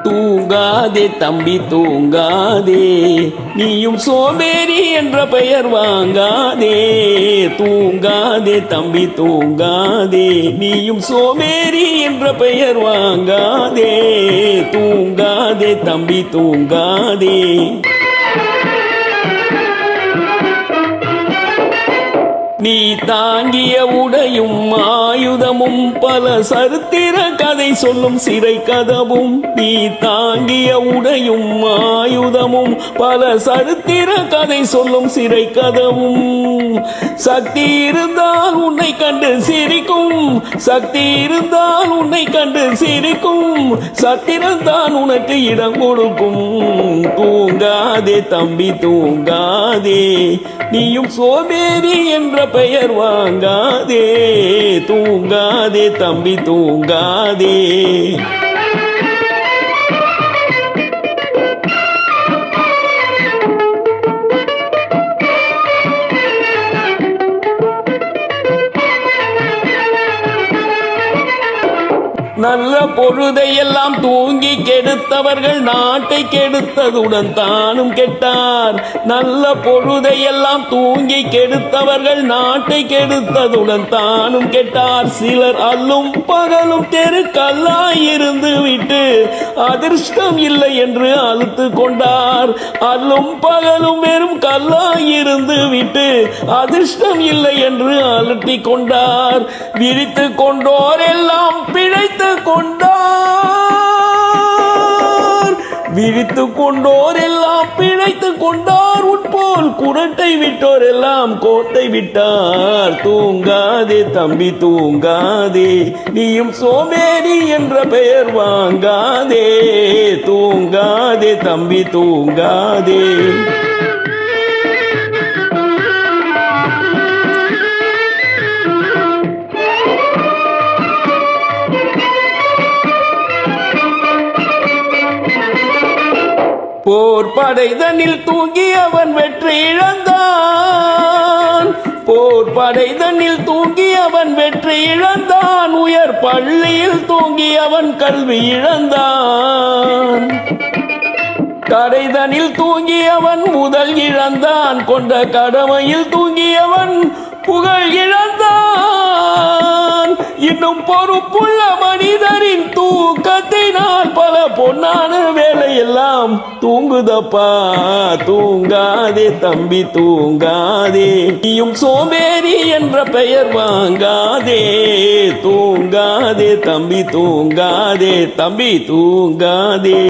தூங்காதே தம்பி தூங்காதே, நீயும் சோம்பேறி என்ற பெயர் வாங்காதே. தூங்காதே தம்பி தூங்காதே, நீயும் சோம்பேறி என்ற பெயர் வாங்காதே. தூங்காதே தம்பி தூங்காதே. நீ தாங்கிய உடையும் ஆயுதமும் பல சரித்திர கதை சொல்லும் சிறை கதவும். நீ தாங்கிய உடையும் ஆயுதமும் பல சரித்திர கதை சொல்லும் சிறை கதவும். சக்தி இருந்தால் உன்னை கண்டு சிரிக்கும், சக்தி இருந்தால் உன்னை கண்டு சிரிக்கும், சத்திரம்தான் உனக்கு இடம் கொடுக்கும். தூங்காதே தம்பி தூங்காதே, நீயும் சோம்பேறி என்ற பெயர் வாங்காதே. தூங்காதே தம்பி தூங்காதே. நல்ல பொழுதையெல்லாம் தூங்கி கெடுத்தவர்கள் நாட்டை கெடுத்ததுடன் தானும் கெட்டார். நல்ல பொழுதையெல்லாம் தூங்கி கெடுத்தவர்கள் நாட்டை கெடுத்ததுடன் தானும் கெட்டார். சிலர் அல்லும் பகலும் தெருக்கல்லாயிருந்து விட்டு அதிர்ஷ்டம் இல்லை என்று அழுத்து கொண்டார். அல்லும் பகலும் வெறும் கல்லாயிருந்து விட்டு அதிர்ஷ்டம் இல்லை என்று அழுத்தி கொண்டார். விழித்து கொண்டோர் எல்லாம் பிழைத்து கொண்டார். விழித்து கொண்டோர் எல்லாம் பிழைத்து கொண்டார். உட்போல் குரட்டை விட்டோர் எல்லாம் கோட்டை விட்டார். தூங்காதே தம்பி தூங்காதே, நீயும் சோம்பேறி என்ற பெயர் வாங்காதே. தூங்காதே தம்பி தூங்காதே. போர் படைதனில் தூங்கி அவன் வெற்றி இழந்தான். போர் படைதனில் தூங்கி அவன் வெற்றி இழந்தான். உயர் பள்ளியில் தூங்கி அவன் கல்வி இழந்தான். கடைதனில் தூங்கி அவன் முதல் இழந்தான். கொண்ட கடமையில் தூங்கி அவன் புகழ் இழந்தான். இன்னும் பொறுப்புள்ள மனிதரின் தூக்கத்தினால் பல பொன்னான வேலையெல்லாம் தூங்குதப்பா. தூங்காதே தம்பி தூங்காதே, நீயும் சோம்பேறி என்ற பெயர் வாங்காதே. தூங்காதே தம்பி தூங்காதே, தம்பி தூங்காதே.